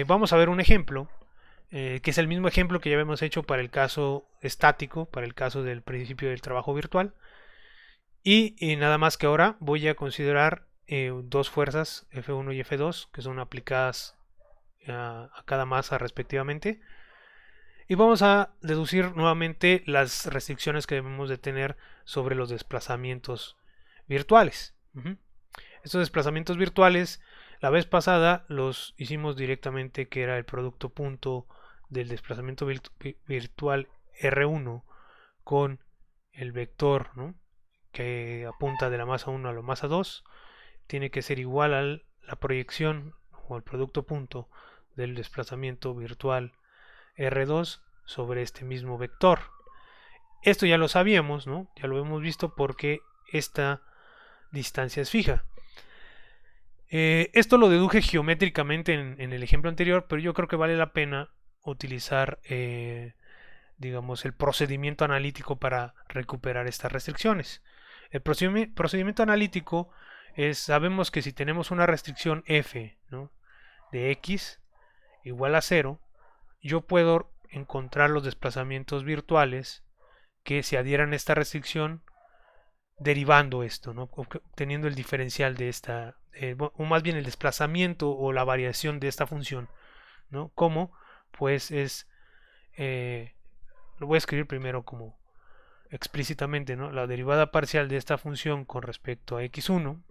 vamos a ver un ejemplo, que es el mismo ejemplo que ya habíamos hecho para el caso estático, para el caso del principio del trabajo virtual. Y nada más que ahora voy a considerar dos fuerzas, F1 y F2, que son aplicadas a cada masa respectivamente. Y vamos a deducir nuevamente las restricciones que debemos de tener sobre los desplazamientos virtuales. Estos desplazamientos virtuales, la vez pasada los hicimos directamente, que era el producto punto del desplazamiento virtual R1 con el vector, ¿no?, que apunta de la masa 1 a la masa 2, tiene que ser igual a la proyección o el producto punto del desplazamiento virtual R2 sobre este mismo vector. Esto ya lo sabíamos, ¿no? Ya lo hemos visto porque esta distancia es fija. Esto lo deduje geométricamente en el ejemplo anterior, pero yo creo que vale la pena utilizar, digamos, el procedimiento analítico para recuperar estas restricciones. El procedimiento analítico es, sabemos que si tenemos una restricción f, ¿no?, de x igual a 0, yo puedo encontrar los desplazamientos virtuales que se adhieran a esta restricción derivando esto, ¿no?, obteniendo el diferencial de esta, o más bien el desplazamiento o la variación de esta función, ¿no? Como pues es, lo voy a escribir primero como explícitamente, ¿no?, la derivada parcial de esta función con respecto a x1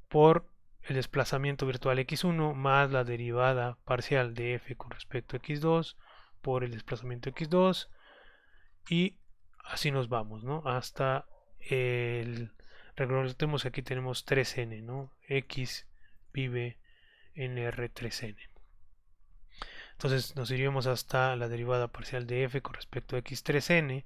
por el desplazamiento virtual x1 más la derivada parcial de f con respecto a x2 por el desplazamiento x2, y así nos vamos, ¿no?, hasta el, recordemos que aquí tenemos 3n, ¿no?, x vive en R3n. Entonces nos iríamos hasta la derivada parcial de f con respecto a x3n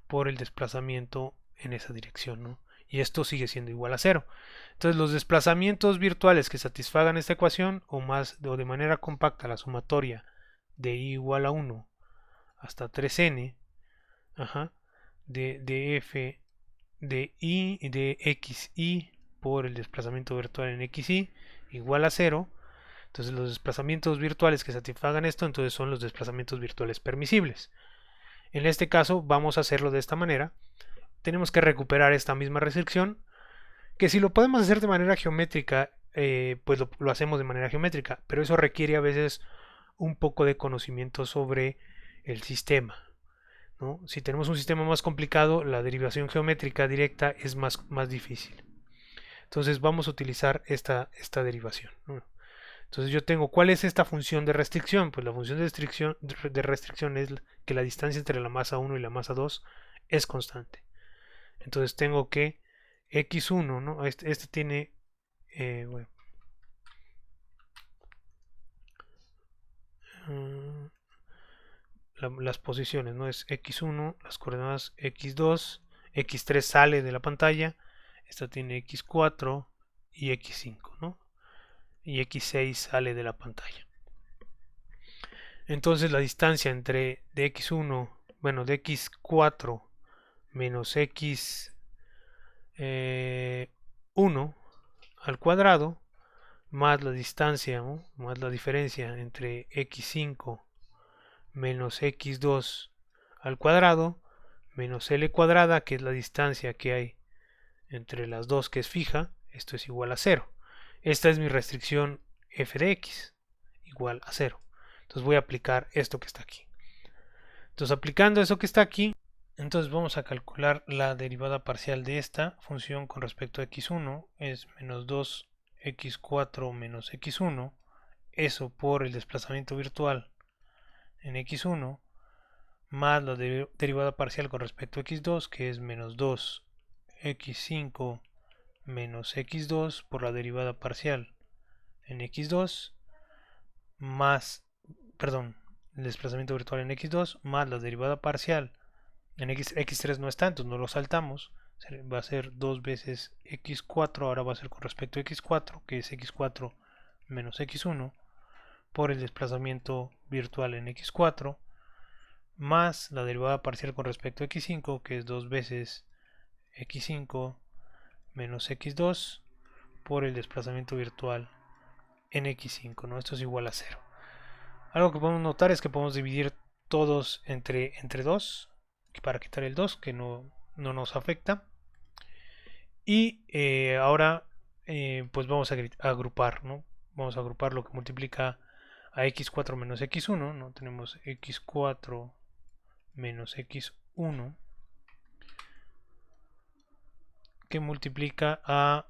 por el desplazamiento en esa dirección, ¿no? Y esto sigue siendo igual a 0. Entonces los desplazamientos virtuales que satisfagan esta ecuación, o más o de manera compacta la sumatoria de i igual a 1 hasta 3n, ajá, de f de i de xi por el desplazamiento virtual en xi igual a 0. Entonces los desplazamientos virtuales que satisfagan esto, entonces son los desplazamientos virtuales permisibles. En este caso vamos a hacerlo de esta manera. Tenemos que recuperar esta misma restricción, que si lo podemos hacer de manera geométrica, pues lo hacemos de manera geométrica, pero eso requiere a veces un poco de conocimiento sobre el sistema, ¿no? Si tenemos un sistema más complicado, la derivación geométrica directa es más difícil. Entonces vamos a utilizar esta derivación, ¿no? Entonces yo tengo, ¿cuál es esta función de restricción? Pues la función de restricción es que la distancia entre la masa 1 y la masa 2 es constante. Entonces tengo que x1, ¿no? Este tiene, bueno, las posiciones, ¿no? Es x1, las coordenadas x2, x3 sale de la pantalla, esta tiene x4 y x5, ¿no? Y x6 sale de la pantalla. Entonces la distancia entre de x1, bueno, de x4 menos x1 al cuadrado más la distancia, ¿no?, más la diferencia entre x5 menos x2 al cuadrado menos l cuadrada, que es la distancia que hay entre las dos, que es fija, esto es igual a 0. Esta es mi restricción f de x igual a 0. Entonces voy a aplicar esto que está aquí. Entonces aplicando eso que está aquí, entonces vamos a calcular la derivada parcial de esta función con respecto a x1, es menos 2x4 menos x1, eso por el desplazamiento virtual en x1, más la derivada parcial con respecto a x2, que es menos 2x5 menos x2 por la derivada parcial en x2, más, perdón, el desplazamiento virtual en x2, más la derivada parcial en x3 no está, entonces no lo saltamos, va a ser 2 veces x4, ahora va a ser con respecto a x4, que es x4 menos x1, por el desplazamiento virtual en x4, más la derivada parcial con respecto a x5, que es 2 veces x5 menos x2 por el desplazamiento virtual en x5, ¿no? Esto es igual a 0. Algo que podemos notar es que podemos dividir todos entre 2 para quitar el 2 que no nos afecta. Y ahora pues vamos a agrupar, ¿no? Vamos a agrupar lo que multiplica a x4 menos x1, ¿no? Tenemos x4 menos x1 que multiplica a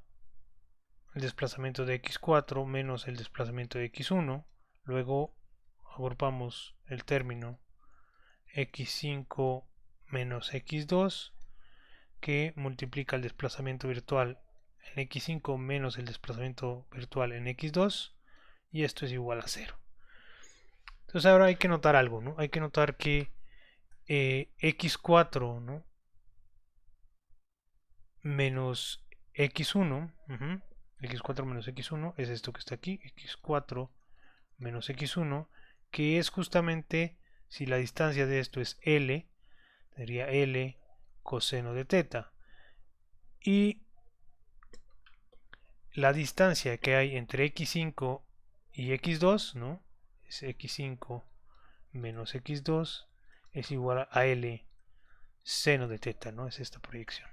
el desplazamiento de x4 menos el desplazamiento de x1. Luego agrupamos el término x5 menos x2 que multiplica el desplazamiento virtual en x5 menos el desplazamiento virtual en x2, y esto es igual a 0. Entonces ahora hay que notar algo, ¿no? Hay que notar que x4, ¿no? menos x1, x4 menos x1 es esto que está aquí, x4 menos x1, que es justamente, si la distancia de esto es L, sería L coseno de teta. Y la distancia que hay entre x5 y x2, ¿no? Es x5 menos x2 es igual a L seno de teta, ¿no? Es esta proyección.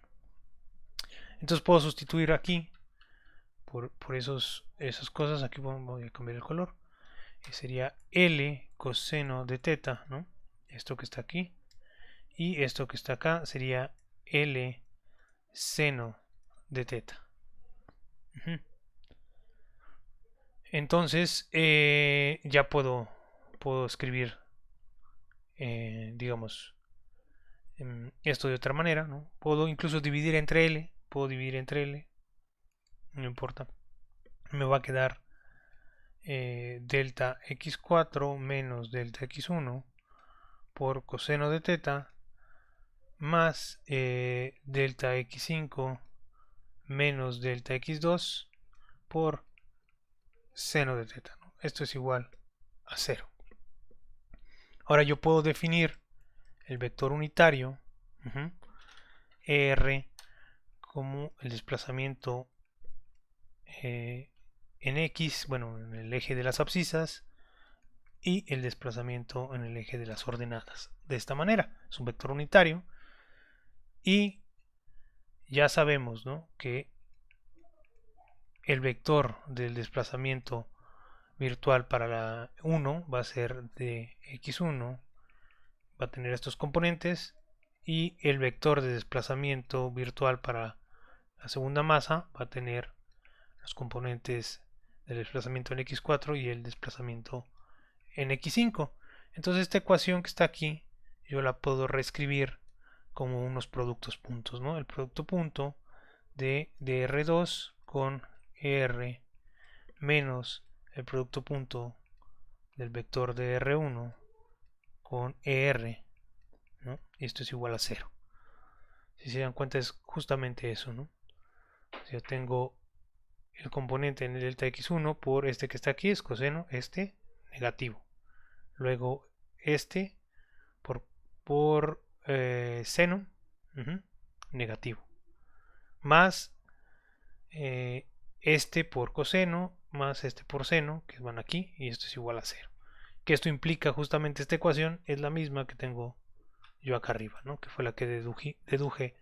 Entonces puedo sustituir aquí por esas cosas. Aquí voy a cambiar el color. Sería L coseno de teta, ¿no? Esto que está aquí. Y esto que está acá sería L seno de teta. Entonces ya puedo escribir, digamos, esto de otra manera, ¿no? Puedo incluso dividir entre L. Puedo dividir entre L. No importa. Me va a quedar delta x4 menos delta x1 por coseno de teta más delta x5 menos delta x2 por seno de teta, ¿no? Esto es igual a 0. Ahora yo puedo definir el vector unitario R como el desplazamiento en X, bueno, en el eje de las abscisas, y el desplazamiento en el eje de las ordenadas. De esta manera, es un vector unitario, y ya sabemos, ¿no?, que el vector del desplazamiento virtual para la 1 va a ser de x1, va a tener estos componentes, y el vector de desplazamiento virtual para la segunda masa va a tener los componentes del desplazamiento en x4 y el desplazamiento en x5. Entonces esta ecuación que está aquí yo la puedo reescribir como unos productos puntos, ¿no? El producto punto de dr2 con er menos el producto punto del vector de r1 con er, ¿no? Y esto es igual a 0. Si se dan cuenta es justamente eso, ¿no? Si yo tengo el componente en el delta x1 por este que está aquí, es coseno, este negativo. Luego este por seno, negativo. Más este por coseno, más este por seno, que van aquí, y esto es igual a 0. Que esto implica justamente esta ecuación, es la misma que tengo yo acá arriba, ¿no?, que fue la que deduje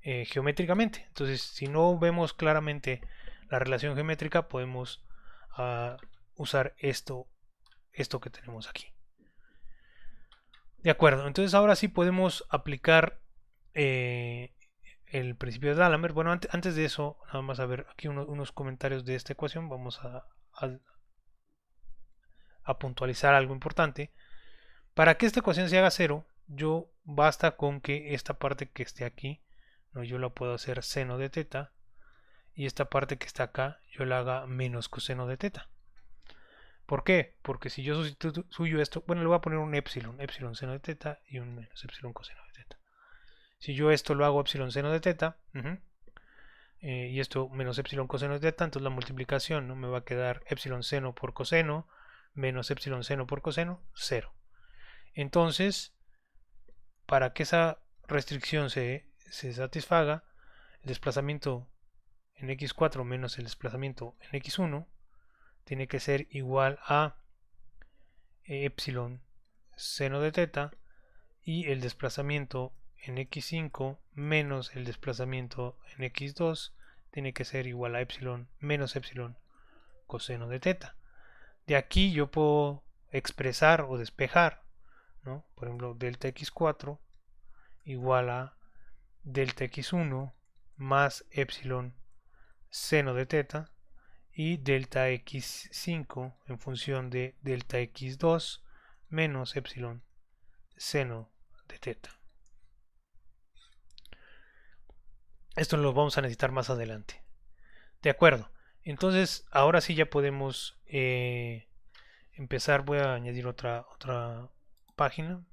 geométricamente. Entonces, si no vemos claramente la relación geométrica, podemos usar esto que tenemos aquí. De acuerdo, entonces ahora sí podemos aplicar el principio de D'Alembert. Bueno, antes de eso, nada más a ver aquí unos comentarios de esta ecuación. Vamos a puntualizar algo importante. Para que esta ecuación se haga 0, yo basta con que esta parte que esté aquí, ¿no?, yo la puedo hacer seno de teta, y esta parte que está acá yo la haga menos coseno de teta. ¿Por qué? Porque si yo sustituyo esto, bueno, le voy a poner un epsilon seno de teta y un menos epsilon coseno de teta. Si yo esto lo hago epsilon seno de teta, y esto menos epsilon coseno de teta, entonces la multiplicación, ¿no?, me va a quedar epsilon seno por coseno menos epsilon seno por coseno, 0. Entonces, para que esa restricción se satisfaga, el desplazamiento en x4 menos el desplazamiento en x1 tiene que ser igual a epsilon seno de teta, y el desplazamiento en x5 menos el desplazamiento en x2 tiene que ser igual a epsilon menos epsilon coseno de teta. De aquí yo puedo expresar o despejar, ¿no? Por ejemplo, delta x4 igual a delta x1 más epsilon seno de teta, y delta x5 en función de delta x2 menos epsilon seno de teta. Esto lo vamos a necesitar más adelante. De acuerdo. Entonces, ahora sí ya podemos empezar. Voy a añadir otra página.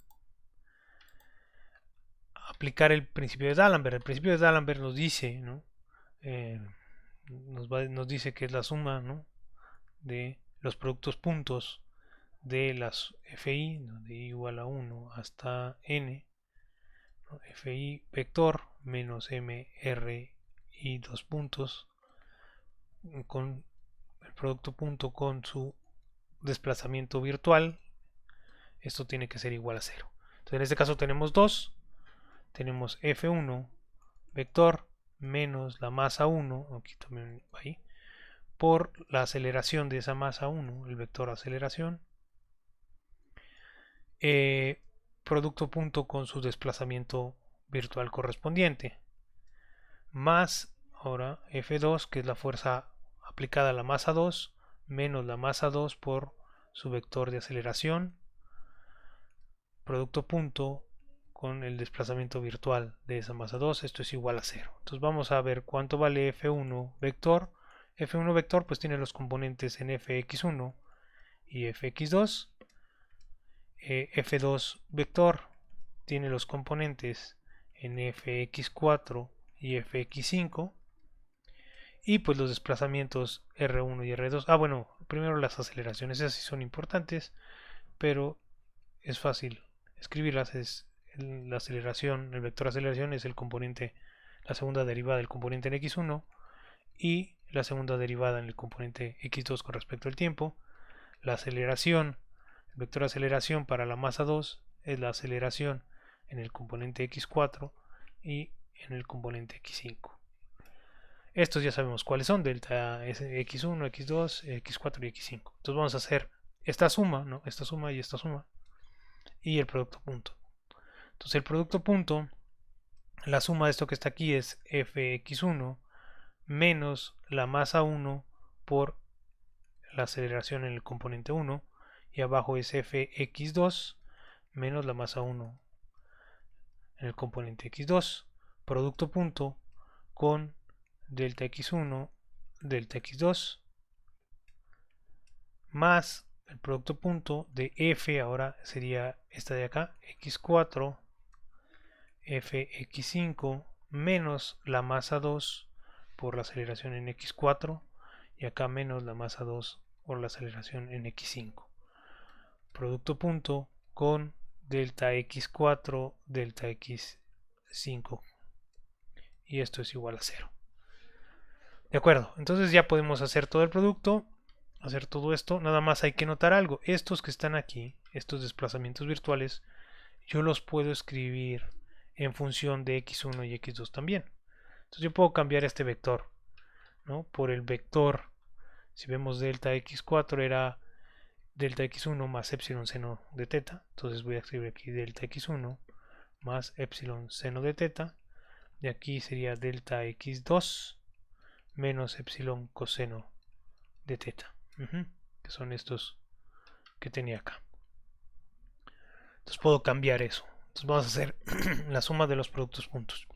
Aplicar el principio de D'Alembert. El principio de D'Alembert nos dice, ¿no? Nos dice que es la suma, ¿no?, de los productos puntos de las FI, de I igual a 1 hasta N, ¿no? FI vector menos MR y dos puntos con el producto punto con su desplazamiento virtual. Esto tiene que ser igual a 0. Entonces en este caso tenemos 2. Tenemos F1 vector menos la masa 1, aquí también ahí, por la aceleración de esa masa 1, el vector aceleración, producto punto con su desplazamiento virtual correspondiente, más ahora F2, que es la fuerza aplicada a la masa 2, menos la masa 2 por su vector de aceleración, producto punto con el desplazamiento virtual de esa masa 2, esto es igual a 0. Entonces vamos a ver cuánto vale F1 vector. F1 vector pues tiene los componentes en Fx1 y Fx2. F2 vector tiene los componentes en Fx4 y Fx5. Y pues los desplazamientos R1 y R2. Ah, bueno, primero las aceleraciones, esas sí son importantes, pero es fácil escribirlas. Es la aceleración, el vector aceleración es el componente, la segunda derivada del componente en x1 y la segunda derivada en el componente x2 con respecto al tiempo. La aceleración, el vector aceleración para la masa 2 es la aceleración en el componente x4 y en el componente x5. Estos ya sabemos cuáles son, delta x1, x2, x4 y x5. Entonces vamos a hacer esta suma, ¿no? Esta suma y esta suma, y el producto punto. Entonces el producto punto, la suma de esto que está aquí es fx1 menos la masa 1 por la aceleración en el componente 1, y abajo es fx2 menos la masa 1 en el componente x2, producto punto con delta x1, delta x2, más el producto punto de f, ahora sería esta de acá, x4, fx5, menos la masa 2 por la aceleración en x4, y acá menos la masa 2 por la aceleración en x5. Producto punto con delta x4, delta x5, y esto es igual a 0. De acuerdo, entonces ya podemos hacer todo el producto, hacer todo esto. Nada más hay que notar algo: estos que están aquí, estos desplazamientos virtuales, yo los puedo escribir en función de x1 y x2 también. Entonces yo puedo cambiar este vector, ¿no?, por el vector. Si vemos delta x4 era delta x1 más epsilon seno de teta, entonces voy a escribir aquí delta x1 más epsilon seno de teta, y aquí sería delta x2 menos epsilon coseno de teta, que son estos que tenía acá. Entonces puedo cambiar eso. Entonces vamos a hacer la suma de los productos puntos.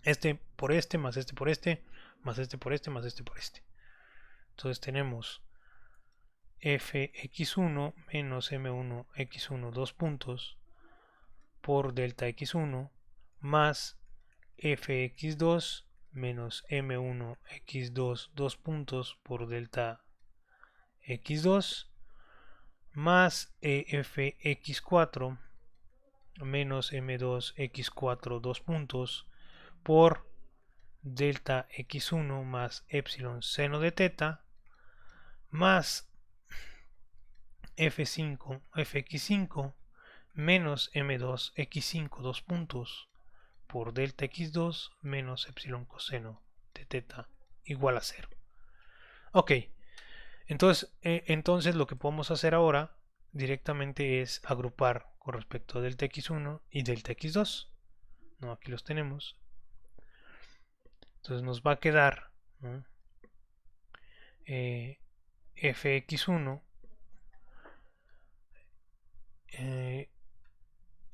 Este por este, más este por este, más este por este, más este por este. Entonces tenemos fx1 menos m1 x1 dos puntos por delta x1 más fx2 menos m1 x2 dos puntos por delta x2 más fx4 menos m2 x4 dos puntos por delta x1 más epsilon seno de teta más F5, Fx5 menos M2 X5 dos puntos por delta X2 menos epsilon coseno de teta igual a 0. Ok, entonces lo que podemos hacer ahora directamente es agrupar con respecto a delta X1 y delta X2. ¿No? Aquí los tenemos. Entonces nos va a quedar, ¿no? Fx1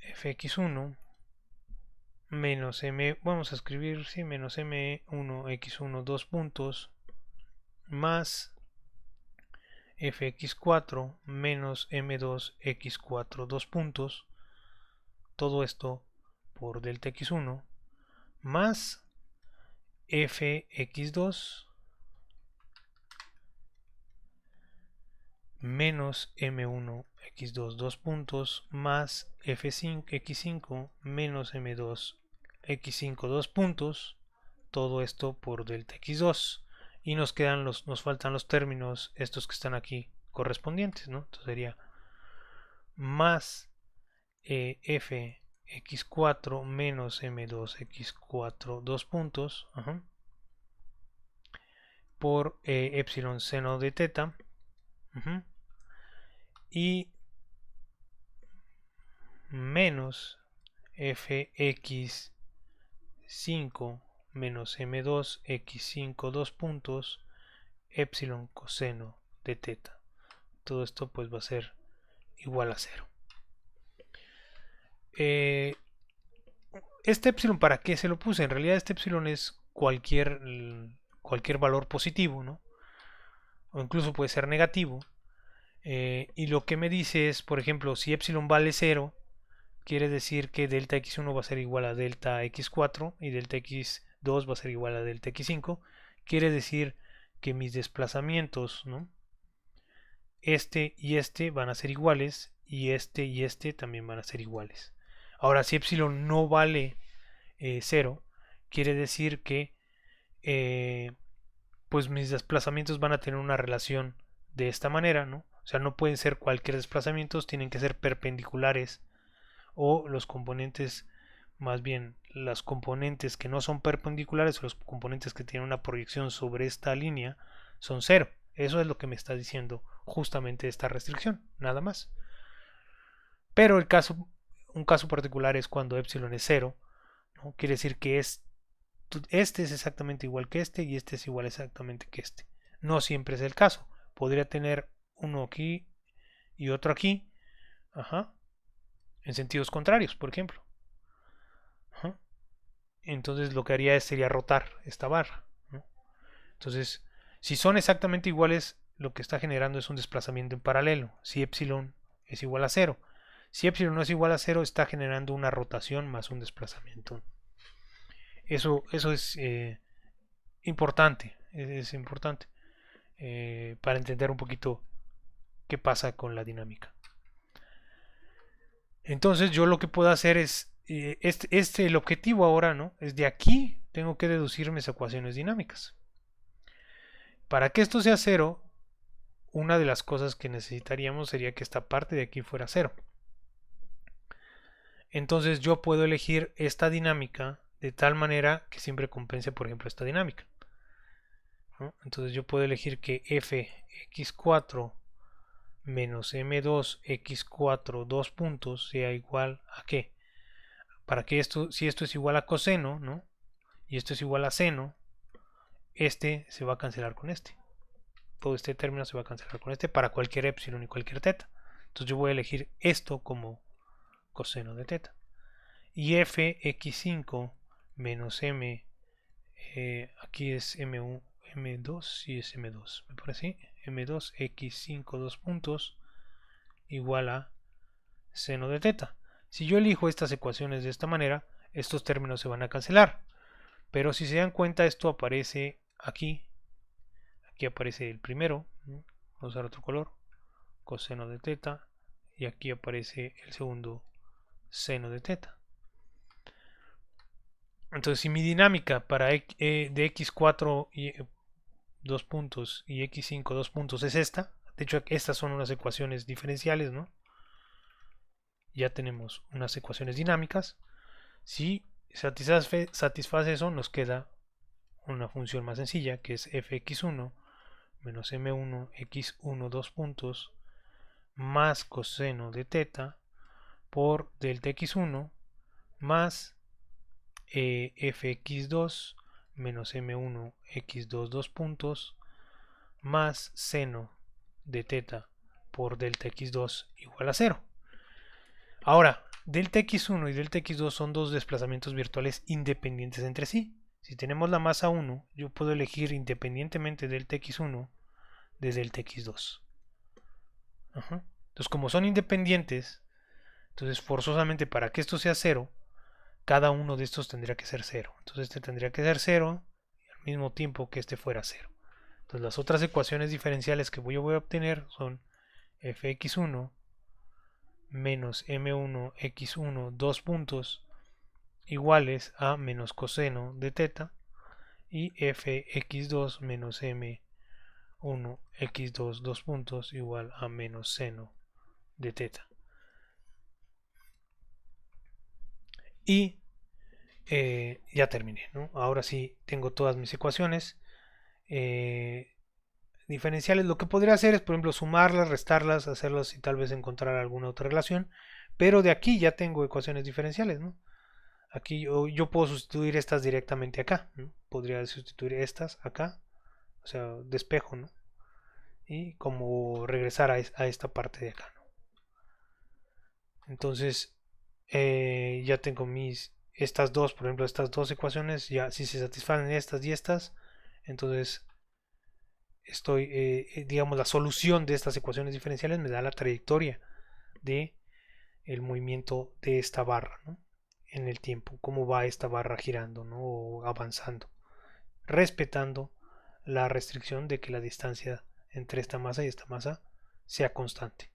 Fx1 menos m, vamos a escribir, sí, menos m1 x1 dos puntos más fx4 menos m2 x4 dos puntos, todo esto por delta x1 más fx2 menos m1 x2 dos puntos más f5 x5 menos m2 x5 dos puntos, todo esto por delta x2, y nos faltan los términos estos que están aquí correspondientes, ¿no? Entonces sería más f x4 menos m2 x4 dos puntos, por epsilon seno de teta, y menos fx5 menos m2 x5 dos puntos epsilon coseno de teta. Todo esto pues va a ser igual a 0. Este epsilon, ¿para qué se lo puse? En realidad este epsilon es cualquier valor positivo, ¿no? O incluso puede ser negativo. Y lo que me dice es, por ejemplo, si epsilon vale 0, quiere decir que delta x1 va a ser igual a delta x4 y delta x2 va a ser igual a delta x5. Quiere decir que mis desplazamientos, ¿no? Este y este van a ser iguales y este también van a ser iguales. Ahora, si epsilon no vale 0, quiere decir que pues mis desplazamientos van a tener una relación de esta manera, ¿no? O sea, no pueden ser cualquier desplazamientos, tienen que ser perpendiculares, o los componentes, más bien las componentes que no son perpendiculares o los componentes que tienen una proyección sobre esta línea son 0. Eso es lo que me está diciendo justamente esta restricción, nada más. Pero un caso particular es cuando epsilon es 0, ¿no? Quiere decir que este es exactamente igual que este y este es igual exactamente que este. No siempre es el caso. Podría tener uno aquí y otro aquí, en sentidos contrarios, por ejemplo. Entonces lo que haría sería rotar esta barra, ¿no? Entonces, si son exactamente iguales, lo que está generando es un desplazamiento en paralelo. Si epsilon es igual a 0. Si epsilon no es igual a 0, está generando una rotación más un desplazamiento. Eso es importante. Es importante para entender un poquito qué pasa con la dinámica. Entonces yo lo que puedo hacer es, el objetivo ahora, ¿no? Es de aquí tengo que deducir mis ecuaciones dinámicas. Para que esto sea 0, una de las cosas que necesitaríamos sería que esta parte de aquí fuera 0. Entonces yo puedo elegir esta dinámica de tal manera que siempre compense, por ejemplo, esta dinámica, ¿no? Entonces yo puedo elegir que fx4 menos m2 x4 dos puntos sea igual a qué. Para que esto, si esto es igual a coseno, ¿no? Y esto es igual a seno, este se va a cancelar con este. Todo este término se va a cancelar con este para cualquier epsilon y cualquier teta. Entonces yo voy a elegir esto como coseno de teta. Y fx5 menos m, aquí es m1, m2, y es m2, me parece, m2 x5 dos puntos igual a seno de teta. Si yo elijo estas ecuaciones de esta manera, estos términos se van a cancelar. Pero si se dan cuenta, esto aparece aquí. Aquí aparece el primero. Vamos a usar otro color. Coseno de teta. Y aquí aparece el segundo, seno de teta. Entonces, si mi dinámica para de x4 2 puntos y x5 2 puntos es esta. De hecho, estas son unas ecuaciones diferenciales, ¿no? Ya tenemos unas ecuaciones dinámicas. Si satisface eso, nos queda una función más sencilla, que es fx1 menos m1 x1 2 puntos más coseno de teta por delta x1 más fx2 menos m1 x2 2 puntos más seno de teta por delta x2 igual a 0. Ahora, delta x1 y delta x2 son dos desplazamientos virtuales independientes entre sí. Si tenemos la masa 1, yo puedo elegir independientemente delta x1 de delta x2. Entonces, como son independientes, entonces forzosamente para que esto sea 0, cada uno de estos tendría que ser 0. Entonces este tendría que ser 0 al mismo tiempo que este fuera 0. Entonces las otras ecuaciones diferenciales que yo voy a obtener son fx1 menos m1 x1 2 puntos iguales a menos coseno de teta y fx2 menos m1 x2 2 puntos igual a menos seno de teta. Y ya terminé, ¿no? Ahora sí tengo todas mis ecuaciones diferenciales. Lo que podría hacer es, por ejemplo, sumarlas, restarlas, hacerlas y tal vez encontrar alguna otra relación. Pero de aquí ya tengo ecuaciones diferenciales, ¿no? Aquí yo puedo sustituir estas directamente acá, ¿no? Podría sustituir estas acá, o sea, despejo, ¿no? Y como regresar a esta parte de acá, ¿no? Entonces, ya tengo estas dos, por ejemplo, estas dos ecuaciones, ya si se satisfacen estas y estas, entonces digamos, la solución de estas ecuaciones diferenciales me da la trayectoria de el movimiento de esta barra, ¿no? En el tiempo, cómo va esta barra girando, ¿no? O avanzando, respetando la restricción de que la distancia entre esta masa y esta masa sea constante.